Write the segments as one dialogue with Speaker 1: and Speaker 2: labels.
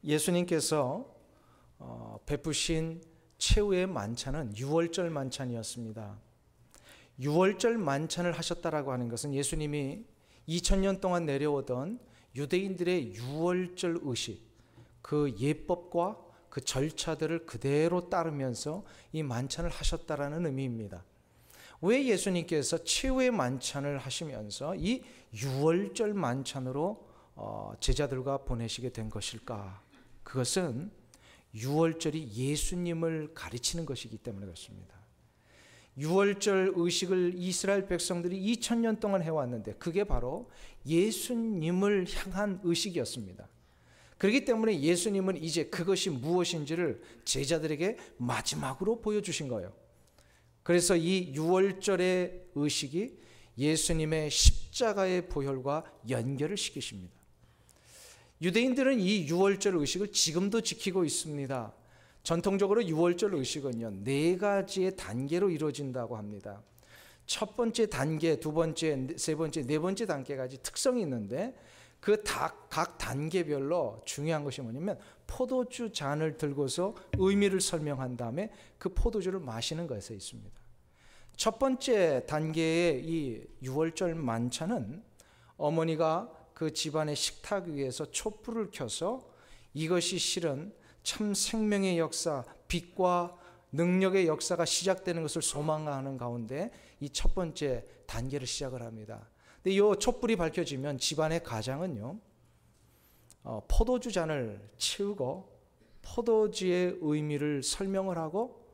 Speaker 1: 예수님께서 베푸신 최후의 만찬은 유월절 만찬이었습니다. 유월절 만찬을 하셨다라고 하는 것은 예수님이 2000년 동안 내려오던 유대인들의 유월절 의식, 그 예법과 그 절차들을 그대로 따르면서 이 만찬을 하셨다라는 의미입니다. 왜 예수님께서 최후의 만찬을 하시면서 이 유월절 만찬으로 제자들과 보내시게 된 것일까? 그것은 유월절이 예수님을 가르치는 것이기 때문에 그렇습니다. 유월절 의식을 이스라엘 백성들이 2000년 동안 해왔는데 그게 바로 예수님을 향한 의식이었습니다. 그렇기 때문에 예수님은 이제 그것이 무엇인지를 제자들에게 마지막으로 보여주신 거예요. 그래서 이 유월절의 의식이 예수님의 십자가의 보혈과 연결을 시키십니다. 유대인들은 이 유월절 의식을 지금도 지키고 있습니다. 전통적으로 유월절 의식은요, 4가지의 단계로 이루어진다고 합니다. 첫 번째 단계, 두 번째, 세 번째, 네 번째 단계까지 특성이 있는데 그 각 단계별로 중요한 것이 뭐냐면 포도주 잔을 들고서 의미를 설명한 다음에 그 포도주를 마시는 것에 있습니다. 첫 번째 단계의 이 유월절 만찬은 어머니가 그 집안의 식탁 위에서 촛불을 켜서 이것이 실은 참 생명의 역사, 빛과 능력의 역사가 시작되는 것을 소망하는 가운데 이 첫 번째 단계를 시작을 합니다. 근데 이 촛불이 밝혀지면 집안의 가장은요, 포도주 잔을 채우고 포도주의 의미를 설명을 하고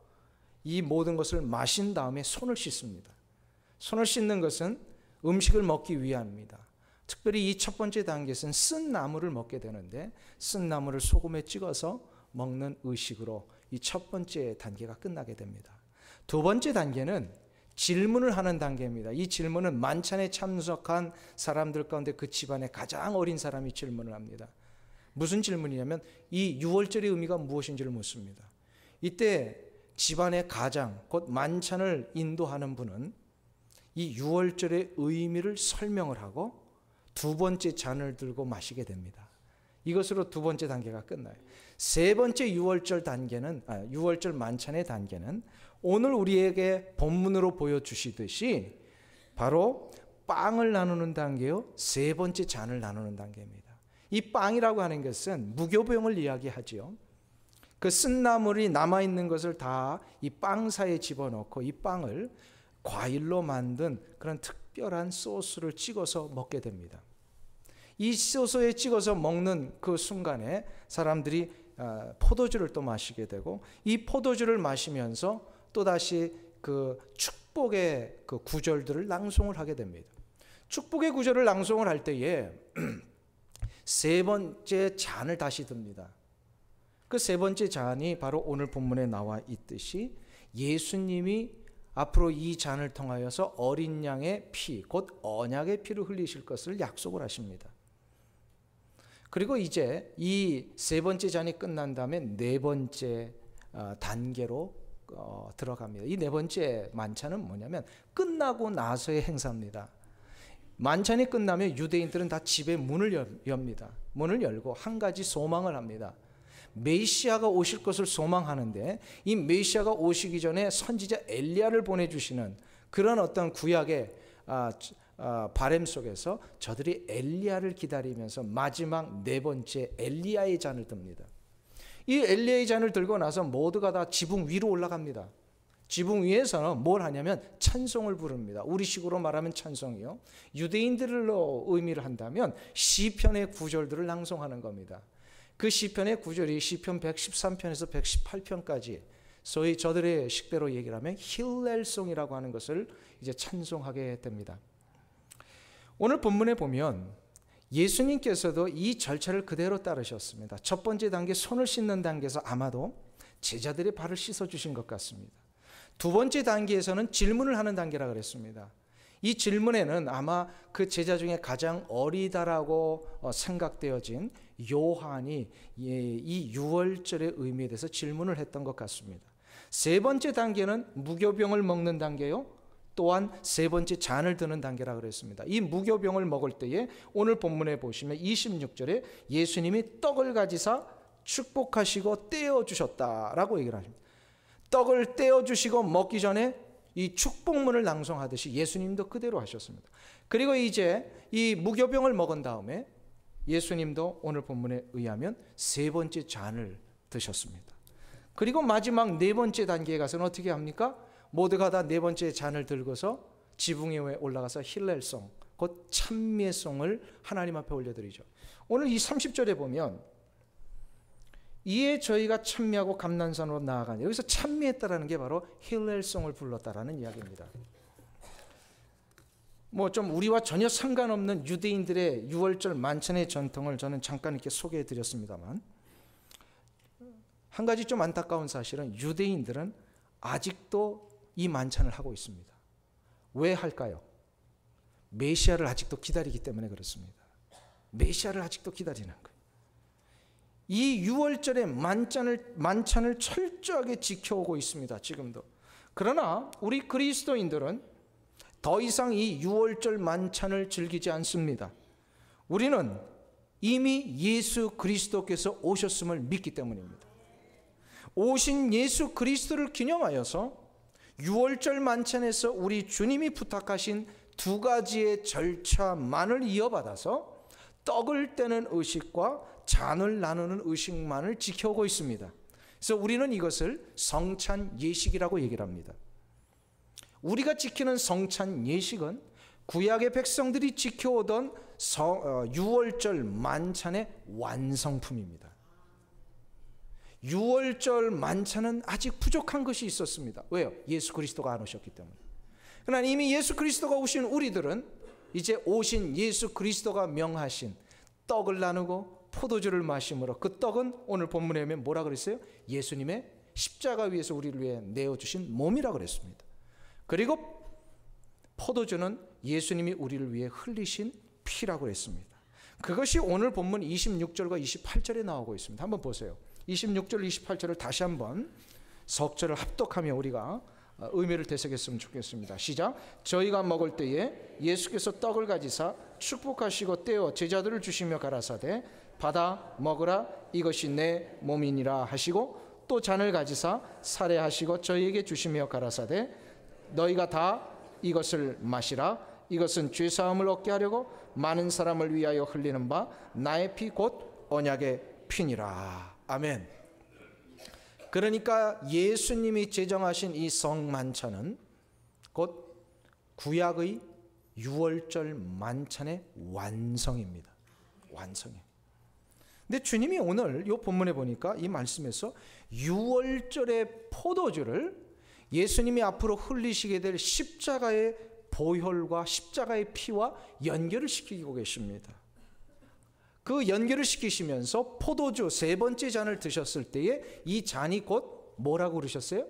Speaker 1: 이 모든 것을 마신 다음에 손을 씻습니다. 손을 씻는 것은 음식을 먹기 위함입니다. 특별히 이 첫 번째 단계에서는 쓴 나물을 먹게 되는데 쓴 나물을 소금에 찍어서 먹는 의식으로 이 첫 번째 단계가 끝나게 됩니다. 두 번째 단계는 질문을 하는 단계입니다. 이 질문은 만찬에 참석한 사람들 가운데 그 집안의 가장 어린 사람이 질문을 합니다. 무슨 질문이냐면 이 유월절의 의미가 무엇인지를 묻습니다. 이때 집안의 가장, 곧 만찬을 인도하는 분은 이 유월절의 의미를 설명을 하고 두 번째 잔을 들고 마시게 됩니다. 이것으로 두 번째 단계가 끝나요. 세 번째 유월절 만찬의 단계는 오늘 우리에게 본문으로 보여주시듯이 바로 빵을 나누는 단계요, 세 번째 잔을 나누는 단계입니다. 이 빵이라고 하는 것은 무교병을 이야기하지요. 그 쓴나물이 남아있는 것을 다 이 빵 사이에 집어넣고 이 빵을 과일로 만든 그런 특별한 소스를 찍어서 먹게 됩니다. 이 소스에 찍어서 먹는 그 순간에 사람들이 포도주를 또 마시게 되고 이 포도주를 마시면서 또다시 그 축복의 그 구절들을 낭송을 하게 됩니다. 축복의 구절을 낭송을 할 때에 세 번째 잔을 다시 듭니다. 그 세 번째 잔이 바로 오늘 본문에 나와 있듯이 예수님이 앞으로 이 잔을 통하여서 어린 양의 피, 곧 언약의 피를 흘리실 것을 약속을 하십니다. 그리고 이제 이 세 번째 잔이 끝난 다음에 네 번째 단계로 들어갑니다. 이 네 번째 만찬은 뭐냐면 끝나고 나서의 행사입니다. 만찬이 끝나면 유대인들은 다 집에 문을 엽니다. 문을 열고 한 가지 소망을 합니다. 메시아가 오실 것을 소망하는데 이 메시아가 오시기 전에 선지자 엘리야를 보내주시는 그런 어떤 구약의 바램 속에서 저들이 엘리야를 기다리면서 마지막 네 번째 엘리야의 잔을 듭니다. 이 엘리야의 잔을 들고 나서 모두가 다 지붕 위로 올라갑니다. 지붕 위에서는 뭘 하냐면 찬송을 부릅니다. 우리식으로 말하면 찬송이요. 유대인들로 의미를 한다면 시편의 구절들을 낭송하는 겁니다. 그 시편의 구절이 시편 113편에서 118편까지 소위 저들의 식대로 얘기를 하면 힐렐송이라고 하는 것을 이제 찬송하게 됩니다. 오늘 본문에 보면 예수님께서도 이 절차를 그대로 따르셨습니다. 첫 번째 단계 손을 씻는 단계에서 아마도 제자들의 발을 씻어주신 것 같습니다. 두 번째 단계에서는 질문을 하는 단계라 그랬습니다. 이 질문에는 아마 그 제자 중에 가장 어리다라고 생각되어진 요한이 이 유월절의 의미에 대해서 질문을 했던 것 같습니다. 세 번째 단계는 무교병을 먹는 단계요. 또한 세 번째 잔을 드는 단계라 그랬습니다. 이 무교병을 먹을 때에 오늘 본문에 보시면 26절에 예수님이 떡을 가지사 축복하시고 떼어주셨다라고 얘기를 합니다. 떡을 떼어주시고 먹기 전에 이 축복문을 낭송하듯이 예수님도 그대로 하셨습니다. 그리고 이제 이 무교병을 먹은 다음에 예수님도 오늘 본문에 의하면 세 번째 잔을 드셨습니다. 그리고 마지막 네 번째 단계에 가서는 어떻게 합니까? 모두가 다 네 번째 잔을 들고서 지붕 위에 올라가서 힐렐송, 곧 찬미송을 하나님 앞에 올려드리죠. 오늘 이 30절에 보면 이에 저희가 찬미하고 감난산으로 나아가니, 여기서 찬미했다라는 게 바로 힐렐송을 불렀다라는 이야기입니다. 뭐 좀 우리와 전혀 상관없는 유대인들의 유월절 만찬의 전통을 저는 잠깐 이렇게 소개해 드렸습니다만, 한 가지 좀 안타까운 사실은 유대인들은 아직도 이 만찬을 하고 있습니다. 왜 할까요? 메시아를 아직도 기다리기 때문에 그렇습니다. 메시아를 아직도 기다리는 거예요. 이 유월절의 만찬을 철저하게 지켜오고 있습니다. 지금도. 그러나 우리 그리스도인들은 더 이상 이 유월절 만찬을 즐기지 않습니다. 우리는 이미 예수 그리스도께서 오셨음을 믿기 때문입니다. 오신 예수 그리스도를 기념하여서 유월절 만찬에서 우리 주님이 부탁하신 두 가지의 절차만을 이어받아서 떡을 떼는 의식과 잔을 나누는 의식만을 지켜오고 있습니다. 그래서 우리는 이것을 성찬 예식이라고 얘기를 합니다. 우리가 지키는 성찬 예식은 구약의 백성들이 지켜오던 유월절 만찬의 완성품입니다. 유월절 만찬은 아직 부족한 것이 있었습니다. 왜요? 예수 그리스도가 안 오셨기 때문에. 그러나 이미 예수 그리스도가 오신 우리들은 이제 오신 예수 그리스도가 명하신 떡을 나누고 포도주를 마심으로, 그 떡은 오늘 본문에 보면 뭐라 그랬어요? 예수님의 십자가 위에서 우리를 위해 내어주신 몸이라 그랬습니다. 그리고 포도주는 예수님이 우리를 위해 흘리신 피라고 했습니다. 그것이 오늘 본문 26절과 28절에 나오고 있습니다. 한번 보세요. 26절 28절을 다시 한번 석절을 합독하며 우리가 의미를 되새겼으면 좋겠습니다. 시작. 저희가 먹을 때에 예수께서 떡을 가지사 축복하시고 떼어 제자들을 주시며 가라사대 받아 먹으라 이것이 내 몸이니라 하시고, 또 잔을 가지사 사례하시고 저희에게 주시며 가라사대 너희가 다 이것을 마시라 이것은 죄사함을 얻게 하려고 많은 사람을 위하여 흘리는 바 나의 피 곧 언약의 피니라. 아멘. 그러니까 예수님이 제정하신 이 성만찬은 곧 구약의 유월절 만찬의 완성입니다. 완성이에요. 근데 주님이 오늘 이 본문에 보니까 이 말씀에서 유월절의 포도주를 예수님이 앞으로 흘리시게 될 십자가의 보혈과 십자가의 피와 연결을 시키고 계십니다. 그 연결을 시키시면서 포도주 세 번째 잔을 드셨을 때에 이 잔이 곧 뭐라고 그러셨어요?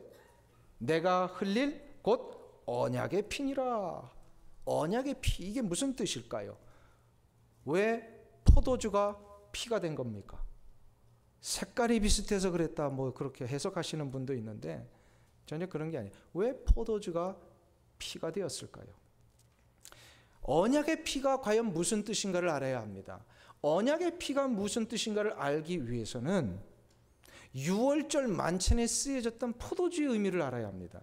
Speaker 1: 내가 흘릴 곧 언약의 피니라. 언약의 피, 이게 무슨 뜻일까요? 왜 포도주가 피가 된 겁니까? 색깔이 비슷해서 그랬다 뭐 그렇게 해석하시는 분도 있는데 전혀 그런 게 아니에요. 왜 포도주가 피가 되었을까요? 언약의 피가 과연 무슨 뜻인가를 알아야 합니다. 언약의 피가 무슨 뜻인가를 알기 위해서는 유월절 만찬에 쓰여졌던 포도주의 의미를 알아야 합니다.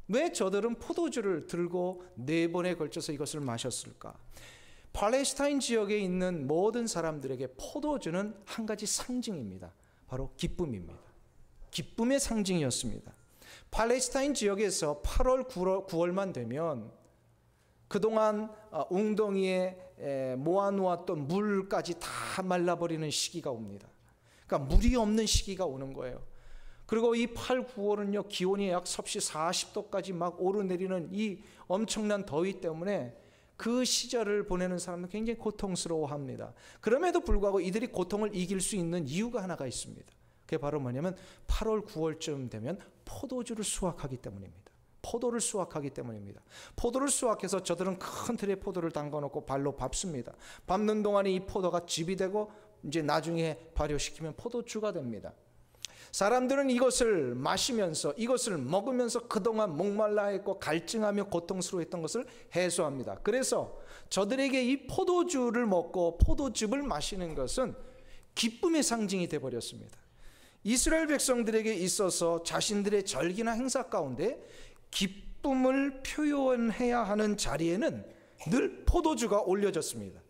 Speaker 1: 왜 저들은 포도주를 들고 4번에 걸쳐서 이것을 마셨을까? 팔레스타인 지역에 있는 모든 사람들에게 포도주는 한 가지 상징입니다. 바로 기쁨입니다. 기쁨의 상징이었습니다. 팔레스타인 지역에서 8월, 9월만 되면 그동안 웅덩이에 모아놓았던 물까지 다 말라버리는 시기가 옵니다. 그러니까 물이 없는 시기가 오는 거예요. 그리고 이 8, 9월은요 기온이 약 섭씨 40도까지 막 오르내리는 이 엄청난 더위 때문에 그 시절을 보내는 사람은 굉장히 고통스러워합니다. 그럼에도 불구하고 이들이 고통을 이길 수 있는 이유가 하나가 있습니다. 그게 바로 뭐냐면 8월, 9월쯤 되면 포도주를 수확하기 때문입니다. 포도를 수확하기 때문입니다. 포도를 수확해서 저들은 큰 틀에 포도를 담가놓고 발로 밟습니다. 밟는 동안에 이 포도가 즙이 되고 이제 나중에 발효시키면 포도주가 됩니다. 사람들은 이것을 마시면서 이것을 먹으면서 그동안 목말라 했고 갈증하며 고통스러워했던 것을 해소합니다. 그래서 저들에게 이 포도주를 먹고 포도즙을 마시는 것은 기쁨의 상징이 되어버렸습니다. 이스라엘 백성들에게 있어서 자신들의 절기나 행사 가운데 기쁨을 표현해야 하는 자리에는 늘 포도주가 올려졌습니다.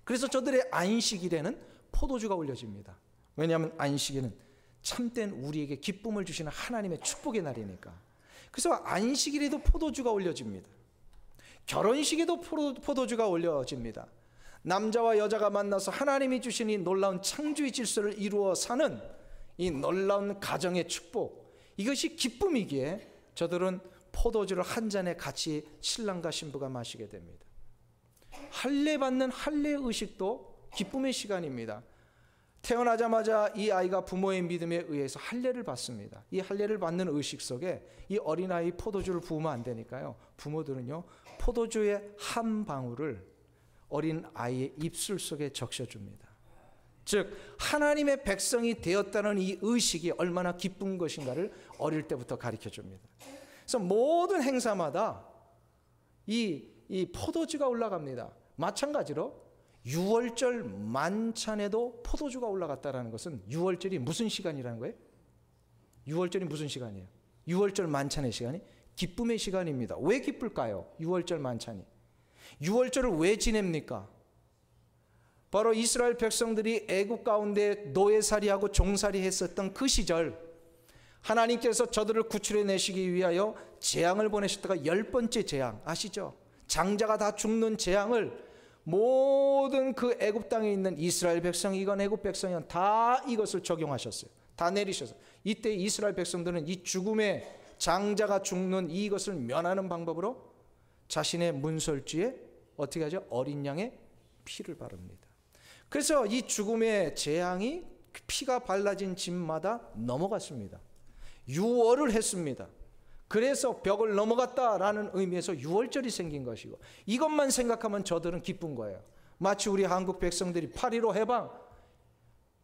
Speaker 1: 그래서 저들의 안식일에는 포도주가 올려집니다. 왜냐하면 안식일은 참된 우리에게 기쁨을 주시는 하나님의 축복의 날이니까. 그래서 안식일에도 포도주가 올려집니다. 결혼식에도 포도주가 올려집니다. 남자와 여자가 만나서 하나님이 주신 이 놀라운 창조의 질서를 이루어 사는 이 놀라운 가정의 축복, 이것이 기쁨이기에 저들은 포도주를 한 잔에 같이 신랑과 신부가 마시게 됩니다. 할례 받는 할례 의식도 기쁨의 시간입니다. 태어나자마자 이 아이가 부모의 믿음에 의해서 할례를 받습니다. 이 할례를 받는 의식 속에 이 어린아이 포도주를 부으면 안 되니까요, 부모들은요 포도주의 한 방울을 어린 아이의 입술 속에 적셔줍니다. 즉 하나님의 백성이 되었다는 이 의식이 얼마나 기쁜 것인가를 어릴 때부터 가르쳐줍니다. 그래서 모든 행사마다 이 포도주가 올라갑니다. 마찬가지로 유월절 만찬에도 포도주가 올라갔다는 것은 유월절이 무슨 시간이라는 거예요? 유월절이 무슨 시간이에요? 유월절 만찬의 시간이 기쁨의 시간입니다. 왜 기쁠까요? 유월절 만찬이. 유월절을 왜 지냅니까? 바로 이스라엘 백성들이 애국 가운데 노예살이하고 종살이 했었던 그 시절, 하나님께서 저들을 구출해내시기 위하여 재앙을 보내셨다가 10번째 재앙 아시죠? 장자가 다 죽는 재앙을 모든 그 애굽 땅에 있는 이스라엘 백성이건 애굽 백성이건 다 이것을 적용하셨어요. 다 내리셨어요. 이때 이스라엘 백성들은 이 죽음의 장자가 죽는 이것을 면하는 방법으로 자신의 문설주에 어떻게 하죠? 어린 양의 피를 바릅니다. 그래서 이 죽음의 재앙이 피가 발라진 집마다 넘어갔습니다. 유월을 했습니다. 그래서 벽을 넘어갔다라는 의미에서 유월절이 생긴 것이고, 이것만 생각하면 저들은 기쁜 거예요. 마치 우리 한국 백성들이 8.15 해방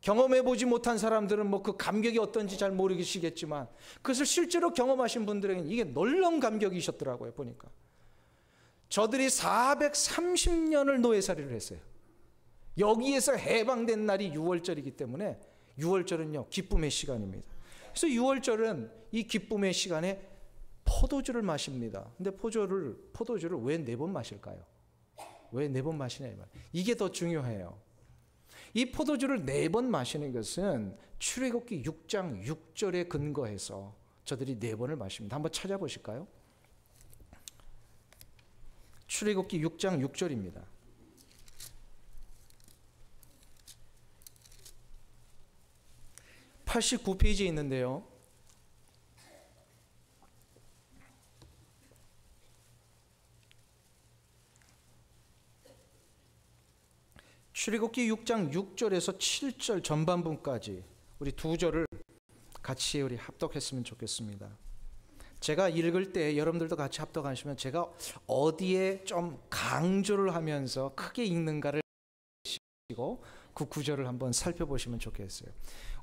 Speaker 1: 경험해보지 못한 사람들은 뭐 그 감격이 어떤지 잘 모르시겠지만 그것을 실제로 경험하신 분들에게는 이게 놀라운 감격이셨더라고요. 보니까 저들이 430년을 노예살이를 했어요. 여기에서 해방된 날이 유월절이기 때문에 유월절은요 기쁨의 시간입니다. 그래서 유월절은 이 기쁨의 시간에 포도주를 마십니다. 근데 포도주를 왜 4번 마실까요? 왜 4번 마시냐 이 말. 이게 더 중요해요. 이 포도주를 4번 마시는 것은 출애굽기 6장 6절에 근거해서 저들이 4번을 마십니다. 한번 찾아보실까요? 출애굽기 6장 6절입니다. 89페이지에 있는데요. 출애굽기 6장 6절에서 7절 전반부까지 우리 2절을 같이 우리 합독했으면 좋겠습니다. 제가 읽을 때 여러분들도 같이 합독하시면 제가 어디에 좀 강조를 하면서 크게 읽는가를 보시고 그 구절을 한번 살펴보시면 좋겠어요.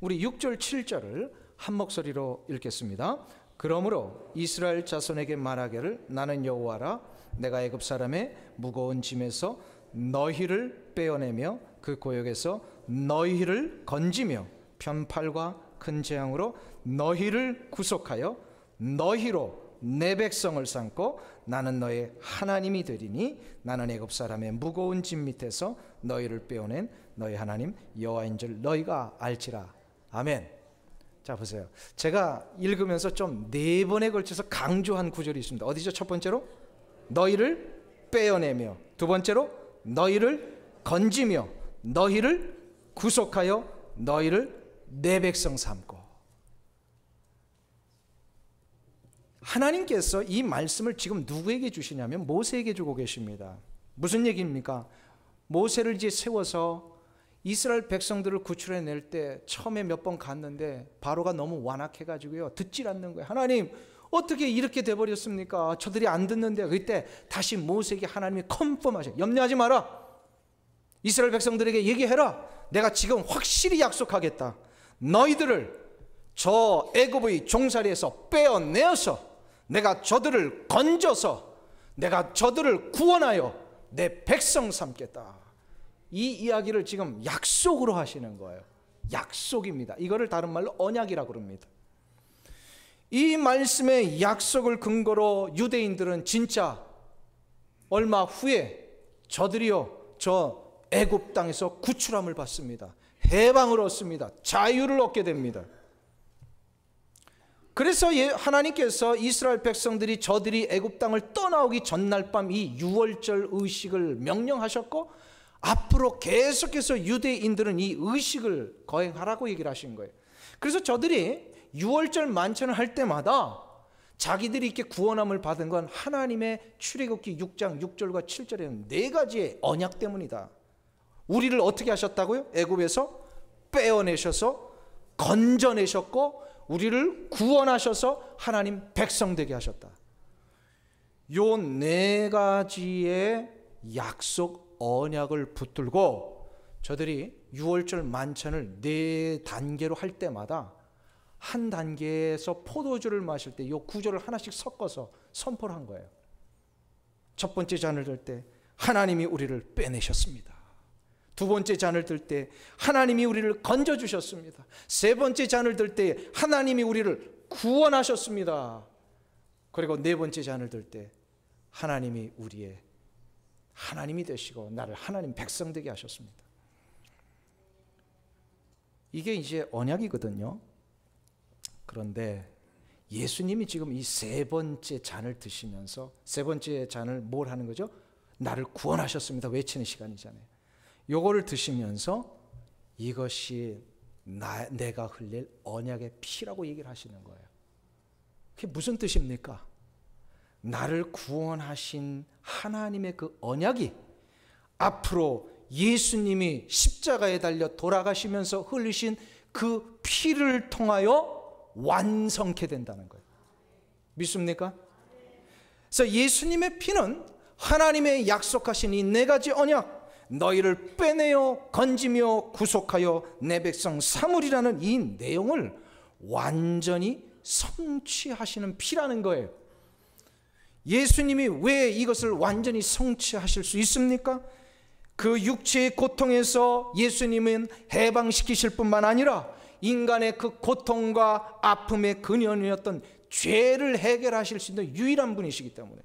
Speaker 1: 우리 6절 7절을 한 목소리로 읽겠습니다. 그러므로 이스라엘 자손에게 말하기를 나는 여호와라. 내가 애굽 사람의 무거운 짐에서 너희를 빼어내며 그 고역에서 너희를 건지며 편팔과 큰 재앙으로 너희를 구속하여 너희로 내 백성을 삼고 나는 너의 하나님이 되리니 나는 애굽 사람의 무거운 짐 밑에서 너희를 빼어낸 너희 하나님 여호와인 줄 너희가 알지라. 아멘. 자 보세요. 제가 읽으면서 좀 4번에 걸쳐서 강조한 구절이 있습니다. 어디죠? 첫 번째로 너희를 빼어내며, 두 번째로 너희를 건지며 너희를 구속하여 너희를 내 백성 삼고. 하나님께서 이 말씀을 지금 누구에게 주시냐면 모세에게 주고 계십니다. 무슨 얘기입니까? 모세를 이제 세워서 이스라엘 백성들을 구출해낼 때 처음에 몇 번 갔는데 바로가 너무 완악해가지고요 듣질 않는 거예요. 하나님 어떻게 이렇게 돼버렸습니까? 저들이 안 듣는데. 그때 다시 모세에게 하나님이 컨펌하셔. 염려하지 마라. 이스라엘 백성들에게 얘기해라. 내가 지금 확실히 약속하겠다. 너희들을 저 애굽의 종살이에서 빼어내어서 내가 저들을 건져서 내가 저들을 구원하여 내 백성 삼겠다. 이 이야기를 지금 약속으로 하시는 거예요. 약속입니다. 이거를 다른 말로 언약이라고 그럽니다. 이 말씀의 약속을 근거로 유대인들은 진짜 얼마 후에 저들이요 저 애굽 땅에서 구출함을 받습니다. 해방을 얻습니다. 자유를 얻게 됩니다. 그래서 하나님께서 이스라엘 백성들이 저들이 애굽 땅을 떠나오기 전날 밤 이 유월절 의식을 명령하셨고, 앞으로 계속해서 유대인들은 이 의식을 거행하라고 얘기를 하신 거예요. 그래서 저들이 유월절 만찬을 할 때마다 자기들이 이렇게 구원함을 받은 건 하나님의 출애굽기 6장 6절과 7절에는 4가지의 언약 때문이다. 우리를 어떻게 하셨다고요? 애굽에서 빼어내셔서 건져내셨고 우리를 구원하셔서 하나님 백성 되게 하셨다. 요 4가지의 약속 언약을 붙들고 저들이 유월절 만찬을 4단계로 할 때마다 한 단계에서 포도주를 마실 때 이 구절을 하나씩 섞어서 선포를 한 거예요. 첫 번째 잔을 들 때 하나님이 우리를 빼내셨습니다. 두 번째 잔을 들 때 하나님이 우리를 건져주셨습니다. 세 번째 잔을 들 때 하나님이 우리를 구원하셨습니다. 그리고 네 번째 잔을 들 때 하나님이 우리의 하나님이 되시고 나를 하나님 백성 되게 하셨습니다. 이게 이제 언약이거든요. 그런데 예수님이 지금 이 세 번째 잔을 드시면서, 세 번째 잔을 뭘 하는 거죠? 나를 구원하셨습니다 외치는 시간이잖아요. 요거를 드시면서 이것이 내가 흘릴 언약의 피라고 얘기를 하시는 거예요. 그게 무슨 뜻입니까? 나를 구원하신 하나님의 그 언약이 앞으로 예수님이 십자가에 달려 돌아가시면서 흘리신 그 피를 통하여 완성케 된다는 거예요. 믿습니까? 그래서 예수님의 피는 하나님의 약속하신 이 4가지 언약, 너희를 빼내어 건지며 구속하여 내 백성 삼으리라는 이 내용을 완전히 성취하시는 피라는 거예요. 예수님이 왜 이것을 완전히 성취하실 수 있습니까? 그 육체의 고통에서 예수님은 해방시키실 뿐만 아니라 인간의 그 고통과 아픔의 근원이었던 죄를 해결하실 수 있는 유일한 분이시기 때문에.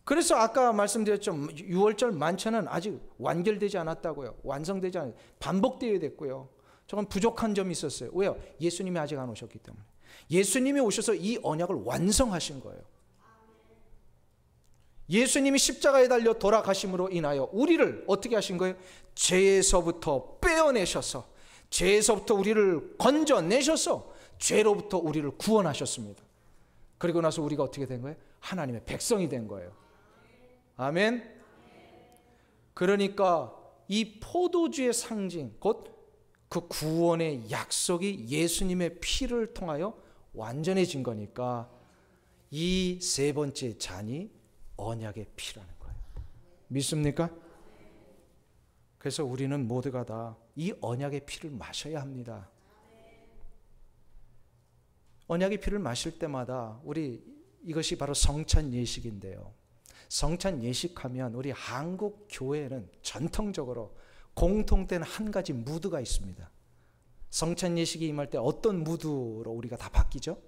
Speaker 1: 그래서 아까 말씀드렸죠. 6월절 만찬은 아직 완결되지 않았다고요. 완성되지 않았어요. 반복되어야 됐고요. 조금 부족한 점이 있었어요. 왜요? 예수님이 아직 안 오셨기 때문에. 예수님이 오셔서 이 언약을 완성하신 거예요. 예수님이 십자가에 달려 돌아가심으로 인하여 우리를 어떻게 하신 거예요? 죄에서부터 빼어내셔서, 죄에서부터 우리를 건져내셔서 죄로부터 우리를 구원하셨습니다. 그리고 나서 우리가 어떻게 된 거예요? 하나님의 백성이 된 거예요. 아멘. 그러니까 이 포도주의 상징, 곧 그 구원의 약속이 예수님의 피를 통하여 완전해진 거니까 이 세 번째 잔이 언약의 피라는 거예요. 믿습니까? 그래서 우리는 모두가 다 이 언약의 피를 마셔야 합니다. 언약의 피를 마실 때마다 우리 이것이 바로 성찬 예식인데요. 성찬 예식하면 우리 한국 교회는 전통적으로 공통된 한 가지 무드가 있습니다. 성찬 예식이 임할 때 어떤 무드로 우리가 다 바뀌죠?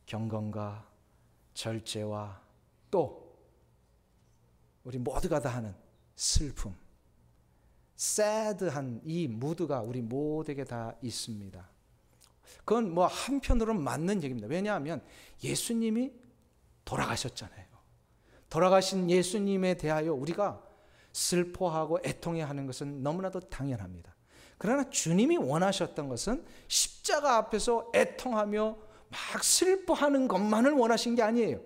Speaker 1: 경건과 절제와 또 우리 모두가 다 하는 슬픔, 새드한 이 무드가 우리 모두에게 다 있습니다. 그건 뭐 한편으로는 맞는 얘기입니다. 왜냐하면 예수님이 돌아가셨잖아요. 돌아가신 예수님에 대하여 우리가 슬퍼하고 애통해 하는 것은 너무나도 당연합니다. 그러나 주님이 원하셨던 것은 십자가 앞에서 애통하며 막 슬퍼하는 것만을 원하신 게 아니에요.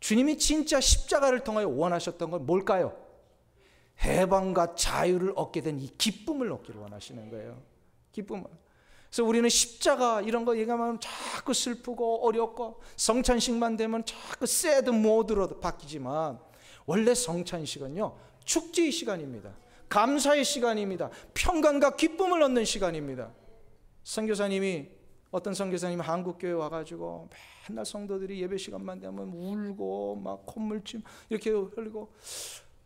Speaker 1: 주님이 진짜 십자가를 통하여 원하셨던 건 뭘까요? 해방과 자유를 얻게 된 이 기쁨을 얻기를 원하시는 거예요. 기쁨을. 그래서 우리는 십자가 이런 거 얘기하면 자꾸 슬프고 어렵고, 성찬식만 되면 자꾸 새드 모드로 바뀌지만 원래 성찬식은요 축제의 시간입니다. 감사의 시간입니다. 평강과 기쁨을 얻는 시간입니다. 선교사님이, 어떤 선교사님이 한국교회 와가지고 맨날 성도들이 예배 시간만 되면 울고 막 콧물침 이렇게 흘리고,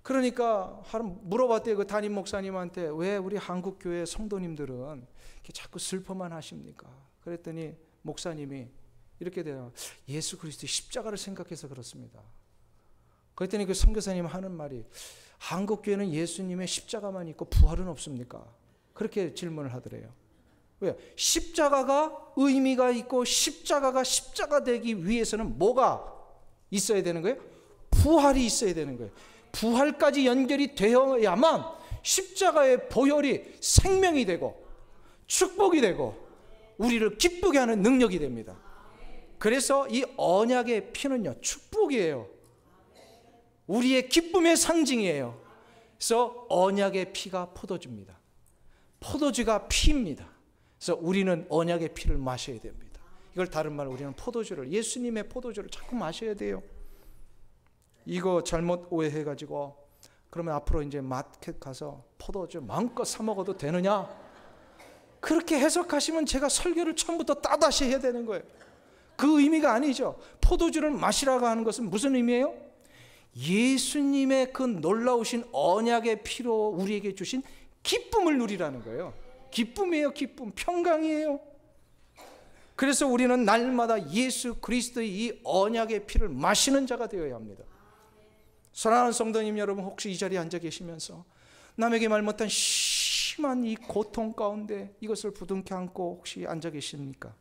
Speaker 1: 그러니까 물어봤대요. 그 담임 목사님한테, 왜 우리 한국 교회 성도님들은 이렇게 자꾸 슬퍼만 하십니까? 그랬더니 목사님이 이렇게 돼요. 예수 그리스도의 십자가를 생각해서 그렇습니다. 그랬더니 그 선교사님 하는 말이, 한국 교회는 예수님의 십자가만 있고 부활은 없습니까? 그렇게 질문을 하더래요. 왜? 십자가가 의미가 있고 십자가가 십자가 되기 위해서는 뭐가 있어야 되는 거예요? 부활이 있어야 되는 거예요. 부활까지 연결이 되어야만 십자가의 보혈이 생명이 되고 축복이 되고 우리를 기쁘게 하는 능력이 됩니다. 그래서 이 언약의 피는요, 축복이에요. 우리의 기쁨의 상징이에요. 그래서 언약의 피가 포도주입니다. 포도주가 피입니다. 그래서 우리는 언약의 피를 마셔야 됩니다. 이걸 다른 말로 우리는 포도주를, 예수님의 포도주를 자꾸 마셔야 돼요. 이거 잘못 오해해가지고 그러면 앞으로 이제 마켓 가서 포도주 마음껏 사 먹어도 되느냐? 그렇게 해석하시면 제가 설교를 처음부터 따다시 해야 되는 거예요. 그 의미가 아니죠. 포도주를 마시라고 하는 것은 무슨 의미예요? 예수님의 그 놀라우신 언약의 피로 우리에게 주신 기쁨을 누리라는 거예요. 기쁨이에요. 기쁨, 평강이에요. 그래서 우리는 날마다 예수 그리스도의 이 언약의 피를 마시는 자가 되어야 합니다. 사랑하는 성도님 여러분, 혹시 이 자리에 앉아 계시면서 남에게 말 못한 심한 이 고통 가운데 이것을 부둥켜 안고 혹시 앉아 계십니까?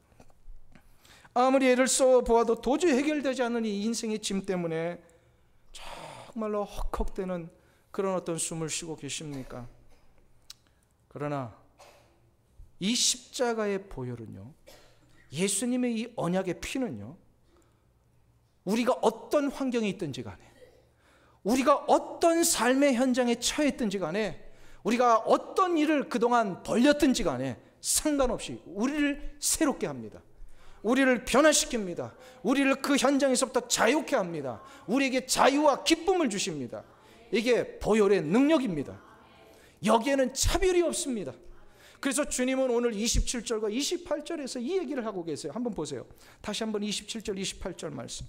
Speaker 1: 아무리 애를 써 보아도 도저히 해결되지 않는 이 인생의 짐 때문에 정말로 헉헉대는 그런 어떤 숨을 쉬고 계십니까? 그러나 이 십자가의 보혈은요, 예수님의 이 언약의 피는요, 우리가 어떤 환경에 있든지 간에, 우리가 어떤 삶의 현장에 처했든지 간에, 우리가 어떤 일을 그동안 벌렸든지 간에 상관없이 우리를 새롭게 합니다. 우리를 변화시킵니다. 우리를 그 현장에서부터 자유케 합니다. 우리에게 자유와 기쁨을 주십니다. 이게 보혈의 능력입니다. 여기에는 차별이 없습니다. 그래서 주님은 오늘 27절과 28절에서 이 얘기를 하고 계세요. 한번 보세요. 다시 한번 27절 28절 말씀.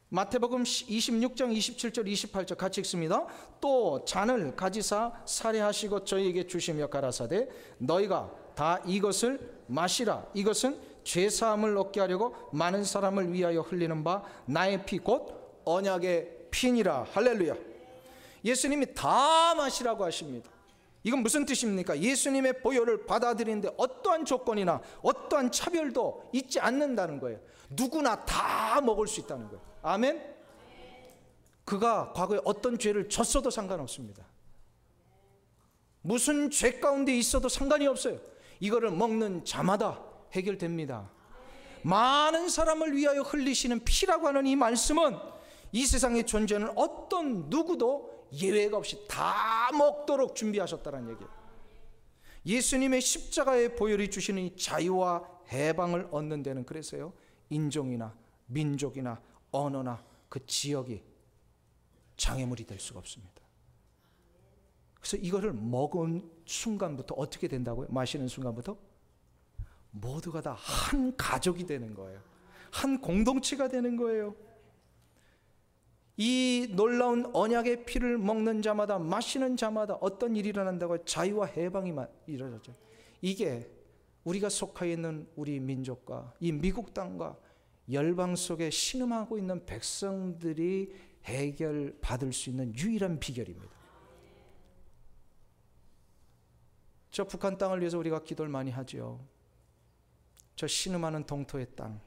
Speaker 1: 마태복음 26장 27절 28절 같이 읽습니다. 또 잔을 가지사 살해하시고 저희에게 주시며 가라사대 너희가 다 이것을 마시라. 이것은 죄사함을 얻게 하려고 많은 사람을 위하여 흘리는 바 나의 피 곧 언약의 피니라. 할렐루야. 예수님이 다 마시라고 하십니다. 이건 무슨 뜻입니까? 예수님의 보혈을 받아들이는데 어떠한 조건이나 어떠한 차별도 있지 않는다는 거예요. 누구나 다 먹을 수 있다는 거예요. 아멘? 그가 과거에 어떤 죄를 졌어도 상관없습니다. 무슨 죄 가운데 있어도 상관이 없어요. 이거를 먹는 자마다 해결됩니다. 많은 사람을 위하여 흘리시는 피라고 하는 이 말씀은 이 세상에 존재하는 어떤 누구도 예외가 없이 다 먹도록 준비하셨다는 얘기예요. 예수님의 십자가의 보혈이 주시는 이 자유와 해방을 얻는 데는 그래서요, 인종이나 민족이나 언어나 그 지역이 장애물이 될 수가 없습니다. 그래서 이거를 먹은 순간부터 어떻게 된다고요? 마시는 순간부터 모두가 다 한 가족이 되는 거예요. 한 공동체가 되는 거예요. 이 놀라운 언약의 피를 먹는 자마다, 마시는 자마다 어떤 일이 일어난다고요? 자유와 해방이 이루어졌죠. 이게 우리가 속하여 있는 우리 민족과 이 미국 땅과 열방 속에 신음하고 있는 백성들이 해결받을 수 있는 유일한 비결입니다. 저 북한 땅을 위해서 우리가 기도를 많이 하죠. 저 신음하는 동토의 땅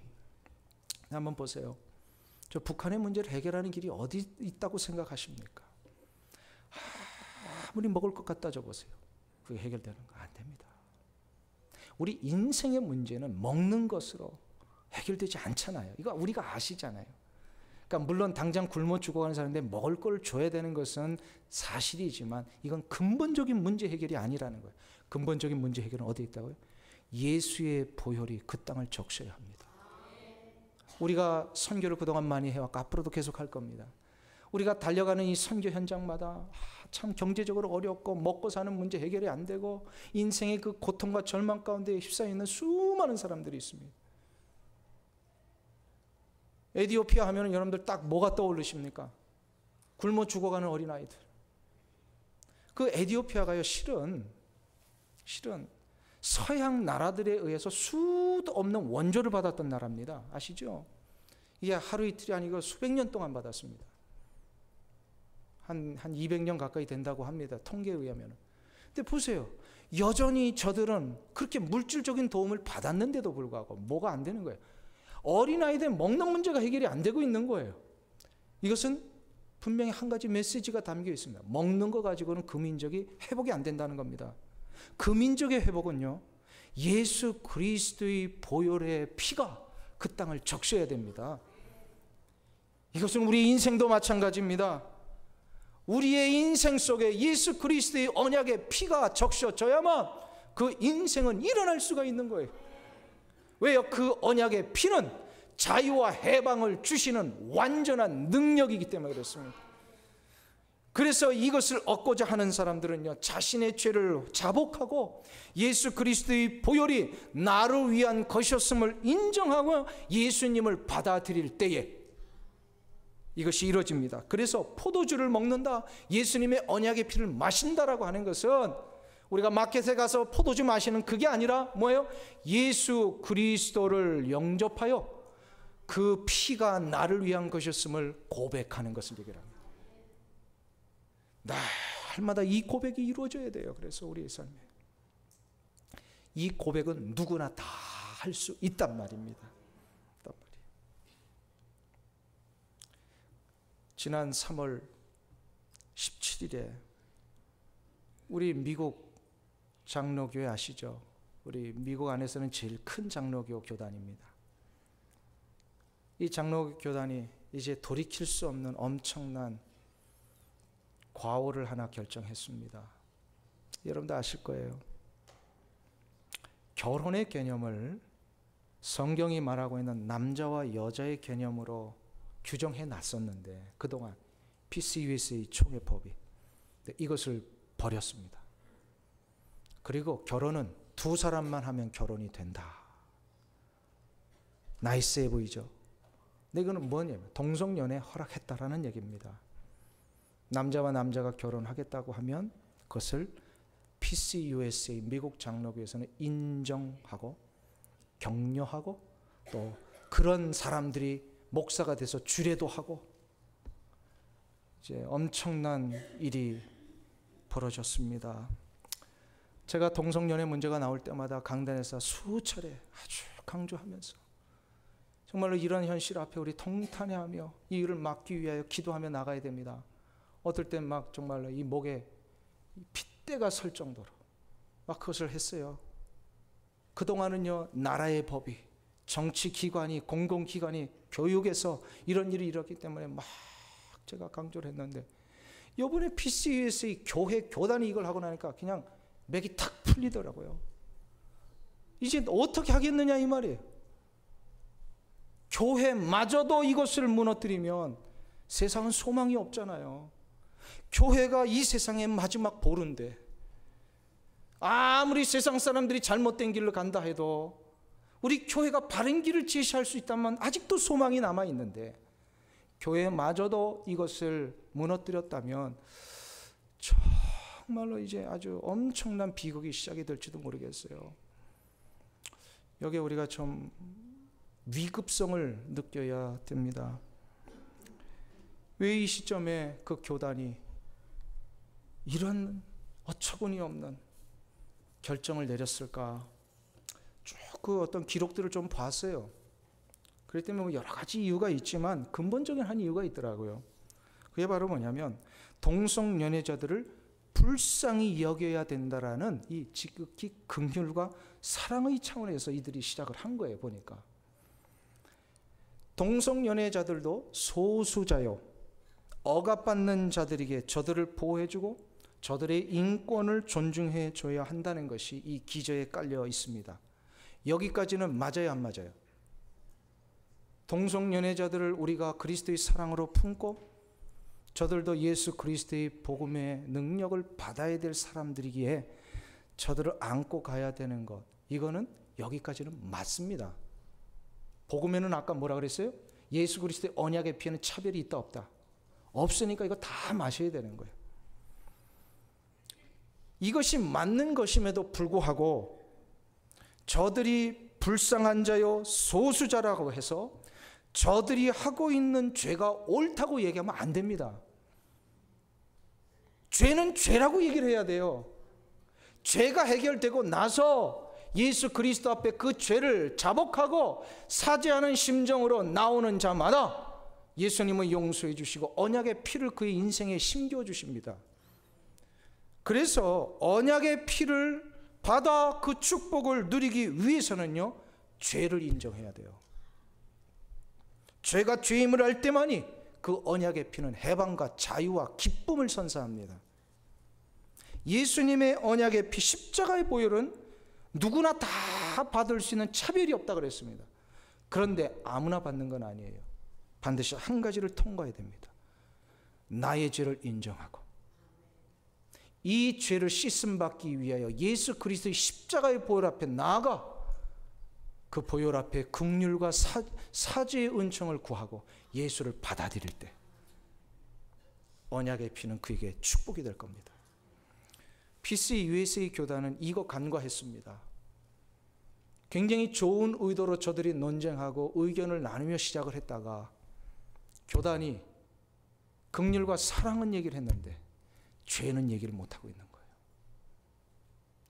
Speaker 1: 한번 보세요. 저 북한의 문제를 해결하는 길이 어디 있다고 생각하십니까? 아무리 먹을 것 갖다 줘보세요. 그게 해결되는 거 안 됩니다. 우리 인생의 문제는 먹는 것으로 해결되지 않잖아요. 이거 우리가 아시잖아요. 그러니까 물론 당장 굶어 죽어가는 사람인데 먹을 걸 줘야 되는 것은 사실이지만 이건 근본적인 문제 해결이 아니라는 거예요. 근본적인 문제 해결은 어디에 있다고요? 예수의 보혈이 그 땅을 적셔야 합니다. 우리가 선교를 그동안 많이 해왔고 앞으로도 계속 할 겁니다. 우리가 달려가는 이 선교 현장마다 참 경제적으로 어렵고 먹고 사는 문제 해결이 안 되고 인생의 그 고통과 절망 가운데 휩싸여 있는 수많은 사람들이 있습니다. 에티오피아 하면 여러분들 딱 뭐가 떠오르십니까? 굶어 죽어가는 어린아이들. 그 에티오피아가요, 실은 서양 나라들에 의해서 수도 없는 원조를 받았던 나라입니다. 아시죠? 이게 하루 이틀이 아니고 수백 년 동안 받았습니다. 한 200년 가까이 된다고 합니다. 통계에 의하면. 근데 보세요. 여전히 저들은 그렇게 물질적인 도움을 받았는데도 불구하고 뭐가 안 되는 거예요. 어린아이들 먹는 문제가 해결이 안 되고 있는 거예요. 이것은 분명히 한 가지 메시지가 담겨 있습니다. 먹는 거 가지고는 그 민족이 회복이 안 된다는 겁니다. 그 민족의 회복은요, 예수 그리스도의 보혈의 피가 그 땅을 적셔야 됩니다. 이것은 우리 인생도 마찬가지입니다. 우리의 인생 속에 예수 그리스도의 언약의 피가 적셔져야만 그 인생은 일어날 수가 있는 거예요. 왜요? 그 언약의 피는 자유와 해방을 주시는 완전한 능력이기 때문에 그렇습니다. 그래서 이것을 얻고자 하는 사람들은요, 자신의 죄를 자복하고 예수 그리스도의 보혈이 나를 위한 것이었음을 인정하고 예수님을 받아들일 때에 이것이 이루어집니다. 그래서 포도주를 먹는다, 예수님의 언약의 피를 마신다라고 하는 것은 우리가 마켓에 가서 포도주 마시는 그게 아니라 뭐예요? 예수 그리스도를 영접하여 그 피가 나를 위한 것이었음을 고백하는 것을 얘기합니다. 날마다 이 고백이 이루어져야 돼요. 그래서 우리의 삶에 이 고백은 누구나 다 할 수 있단 말입니다. 지난 3월 17일에 우리 미국 장로교회 아시죠? 우리 미국 안에서는 제일 큰 장로교 교단입니다. 이 장로교단이 이제 돌이킬 수 없는 엄청난 과오를 하나 결정했습니다. 여러분도 아실 거예요. 결혼의 개념을 성경이 말하고 있는 남자와 여자의 개념으로 규정해 놨었는데 그동안 PCUSA 총회법이 이것을 버렸습니다. 그리고 결혼은 두 사람만 하면 결혼이 된다. 나이스해 보이죠? 근데 이거는 뭐냐면 동성연애 허락했다라는 얘기입니다. 남자와 남자가 결혼하겠다고 하면 그것을 PCUSA 미국 장로교에서는 인정하고 격려하고 또 그런 사람들이 목사가 돼서 주례도 하고 이제 엄청난 일이 벌어졌습니다. 제가 동성연애 문제가 나올 때마다 강단에서 수차례 아주 강조하면서 정말로 이런 현실 앞에 우리 통탄해하며 이 일을 막기 위하여 기도하며 나가야 됩니다. 어떨 땐 막 정말로 이 목에 핏대가 설 정도로 막 그것을 했어요. 그동안은요, 나라의 법이, 정치기관이, 공공기관이, 교육에서 이런 일이 일었기 때문에 막 제가 강조를 했는데 이번에 PCUSA 교회, 교단이 이걸 하고 나니까 그냥 맥이 탁 풀리더라고요. 이제 어떻게 하겠느냐 이 말이에요. 교회마저도 이것을 무너뜨리면 세상은 소망이 없잖아요. 교회가 이 세상의 마지막 보루인데 아무리 세상 사람들이 잘못된 길로 간다 해도 우리 교회가 바른 길을 제시할 수 있다면 아직도 소망이 남아있는데 교회마저도 이것을 무너뜨렸다면 정말로 이제 아주 엄청난 비극이 시작이 될지도 모르겠어요. 여기에 우리가 좀 위급성을 느껴야 됩니다. 왜 이 시점에 그 교단이 이런 어처구니 없는 결정을 내렸을까? 쭉 그 어떤 기록들을 좀 봤어요. 그렇기 때문에 여러 가지 이유가 있지만 근본적인 한 이유가 있더라고요. 그게 바로 뭐냐면 동성연애자들을 불쌍히 여겨야 된다라는 이 지극히 긍휼과 사랑의 차원에서 이들이 시작을 한 거예요. 보니까 동성연애자들도 소수자요, 억압받는 자들에게 저들을 보호해주고 저들의 인권을 존중해 줘야 한다는 것이 이 기저에 깔려 있습니다. 여기까지는 맞아요, 안 맞아요? 동성연애자들을 우리가 그리스도의 사랑으로 품고 저들도 예수 그리스도의 복음의 능력을 받아야 될 사람들이기에 저들을 안고 가야 되는 것, 이거는 여기까지는 맞습니다. 복음에는 아까 뭐라 그랬어요? 예수 그리스도의 언약의 피에는 차별이 있다 없다? 없으니까 이거 다 마셔야 되는 거예요. 이것이 맞는 것임에도 불구하고 저들이 불쌍한 자요 소수자라고 해서 저들이 하고 있는 죄가 옳다고 얘기하면 안 됩니다. 죄는 죄라고 얘기를 해야 돼요. 죄가 해결되고 나서 예수 그리스도 앞에 그 죄를 자복하고 사죄하는 심정으로 나오는 자마다 예수님은 용서해 주시고 언약의 피를 그의 인생에 심겨 주십니다. 그래서 언약의 피를 받아 그 축복을 누리기 위해서는요, 죄를 인정해야 돼요. 죄가 죄임을 알 때만이 그 언약의 피는 해방과 자유와 기쁨을 선사합니다. 예수님의 언약의 피, 십자가의 보혈은 누구나 다 받을 수 있는 차별이 없다 그랬습니다. 그런데 아무나 받는 건 아니에요. 반드시 한 가지를 통과해야 됩니다. 나의 죄를 인정하고 이 죄를 씻음받기 위하여 예수 그리스도의 십자가의 보혈 앞에 나아가 그 보혈 앞에 긍휼과 사죄의 은총을 구하고 예수를 받아들일 때 언약의 피는 그에게 축복이 될 겁니다. PCA USA 교단은 이거 간과했습니다. 굉장히 좋은 의도로 저들이 논쟁하고 의견을 나누며 시작을 했다가 교단이 긍휼과 사랑은 얘기를 했는데 죄는 얘기를 못하고 있는 거예요.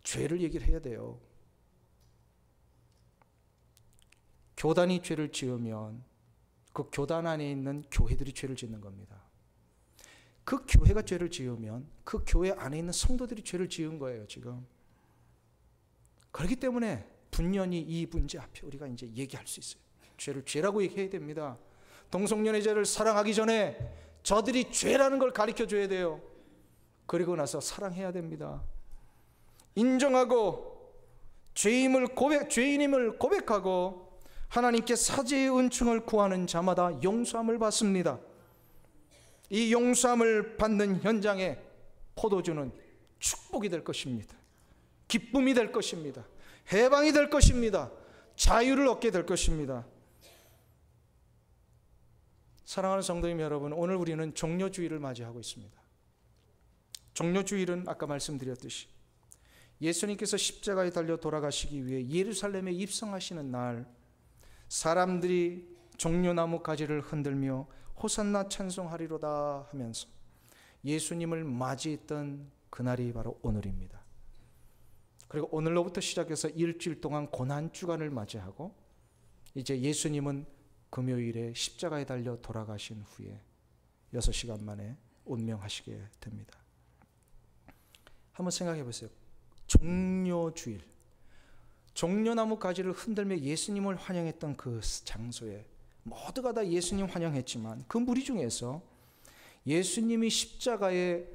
Speaker 1: 죄를 얘기를 해야 돼요. 교단이 죄를 지으면 그 교단 안에 있는 교회들이 죄를 짓는 겁니다. 그 교회가 죄를 지으면 그 교회 안에 있는 성도들이 죄를 지은 거예요, 지금. 그렇기 때문에 분연히 이 문제 앞에 우리가 이제 얘기할 수 있어요. 죄를 죄라고 얘기해야 됩니다. 동성연애자를 사랑하기 전에 저들이 죄라는 걸 가르쳐 줘야 돼요. 그리고 나서 사랑해야 됩니다. 인정하고 죄인임을 고백하고 하나님께 사죄의 은총을 구하는 자마다 용서함을 받습니다. 이 용서함을 받는 현장에 포도주는 축복이 될 것입니다. 기쁨이 될 것입니다. 해방이 될 것입니다. 자유를 얻게 될 것입니다. 사랑하는 성도님 여러분, 오늘 우리는 종려주일을 맞이하고 있습니다. 종려주일은 아까 말씀드렸듯이 예수님께서 십자가에 달려 돌아가시기 위해 예루살렘에 입성하시는 날, 사람들이 종려나무 가지를 흔들며 호산나 찬송하리로다 하면서 예수님을 맞이했던 그날이 바로 오늘입니다. 그리고 오늘로부터 시작해서 일주일 동안 고난주간을 맞이하고 이제 예수님은 금요일에 십자가에 달려 돌아가신 후에 6시간 만에 운명하시게 됩니다. 한번 생각해 보세요. 종려주일, 종려나무 가지를 흔들며 예수님을 환영했던 그 장소에 모두가 다 예수님 환영했지만 그 무리 중에서 예수님이 십자가에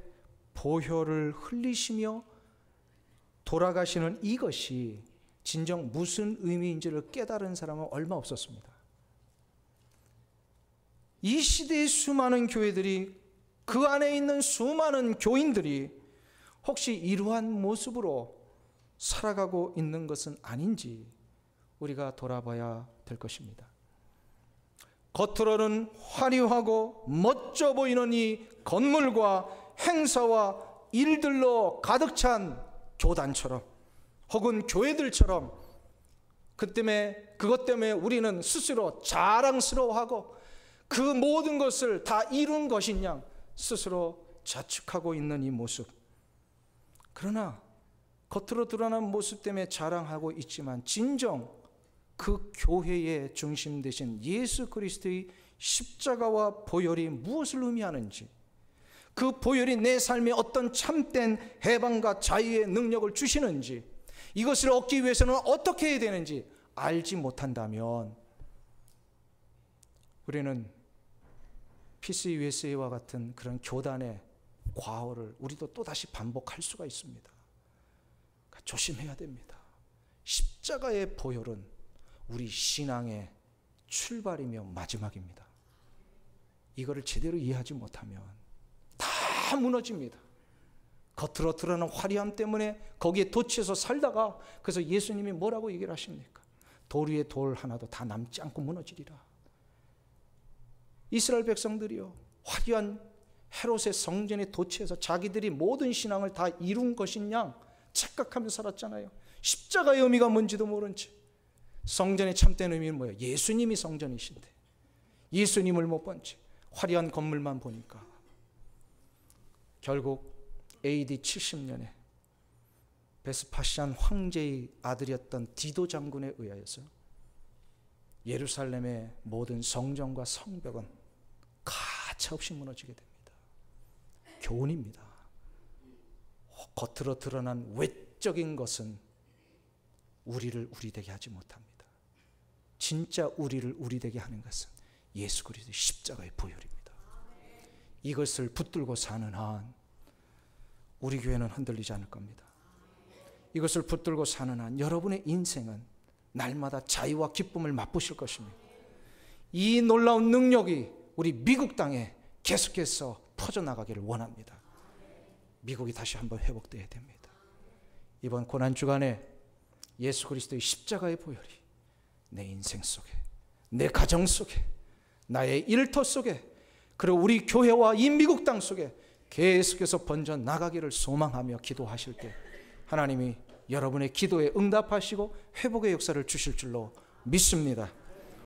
Speaker 1: 보혈을 흘리시며 돌아가시는 이것이 진정 무슨 의미인지를 깨달은 사람은 얼마 없었습니다. 이 시대의 수많은 교회들이, 그 안에 있는 수많은 교인들이 혹시 이러한 모습으로 살아가고 있는 것은 아닌지 우리가 돌아봐야 될 것입니다. 겉으로는 화려하고 멋져 보이는 이 건물과 행사와 일들로 가득 찬 교단처럼 혹은 교회들처럼 그것 때문에 우리는 스스로 자랑스러워하고 그 모든 것을 다 이룬 것인 양 스스로 자축하고 있는 이 모습. 그러나 겉으로 드러난 모습 때문에 자랑하고 있지만 진정 그 교회의 중심 되신 예수 그리스도의 십자가와 보혈이 무엇을 의미하는지, 그 보혈이 내 삶에 어떤 참된 해방과 자유의 능력을 주시는지, 이것을 얻기 위해서는 어떻게 해야 되는지 알지 못한다면 우리는 PCA USA와 같은 그런 교단의 과오를 우리도 또다시 반복할 수가 있습니다. 조심해야 됩니다. 십자가의 보혈은 우리 신앙의 출발이며 마지막입니다. 이거를 제대로 이해하지 못하면 다 무너집니다. 겉으로 드러나는 화려함 때문에 거기에 도취해서 살다가, 그래서 예수님이 뭐라고 얘기를 하십니까? 돌 위에 돌 하나도 다 남지 않고 무너지리라. 이스라엘 백성들이요, 화려한 헤롯의 성전에 도취해서 자기들이 모든 신앙을 다 이룬 것이냐 착각하며 살았잖아요. 십자가의 의미가 뭔지도 모른 채. 성전의 참된 의미는 뭐예요? 예수님이 성전이신데 예수님을 못 본 채 화려한 건물만 보니까 결국 AD 70년에 베스파시안 황제의 아들이었던 디도 장군에 의하여서 예루살렘의 모든 성전과 성벽은 가차없이 무너지게 됩니다. 교훈입니다. 겉으로 드러난 외적인 것은 우리를 우리되게 하지 못합니다. 진짜 우리를 우리되게 하는 것은 예수 그리스도의 십자가의 보혈입니다. 이것을 붙들고 사는 한 우리 교회는 흔들리지 않을 겁니다. 이것을 붙들고 사는 한 여러분의 인생은 날마다 자유와 기쁨을 맛보실 것입니다. 이 놀라운 능력이 우리 미국 땅에 계속해서 퍼져나가기를 원합니다. 미국이 다시 한번 회복되어야 됩니다. 이번 고난주간에 예수 그리스도의 십자가의 보혈이 내 인생 속에, 내 가정 속에, 나의 일터 속에, 그리고 우리 교회와 이 미국 땅 속에 계속해서 번져 나가기를 소망하며 기도하실 때 하나님이 여러분의 기도에 응답하시고 회복의 역사를 주실 줄로 믿습니다.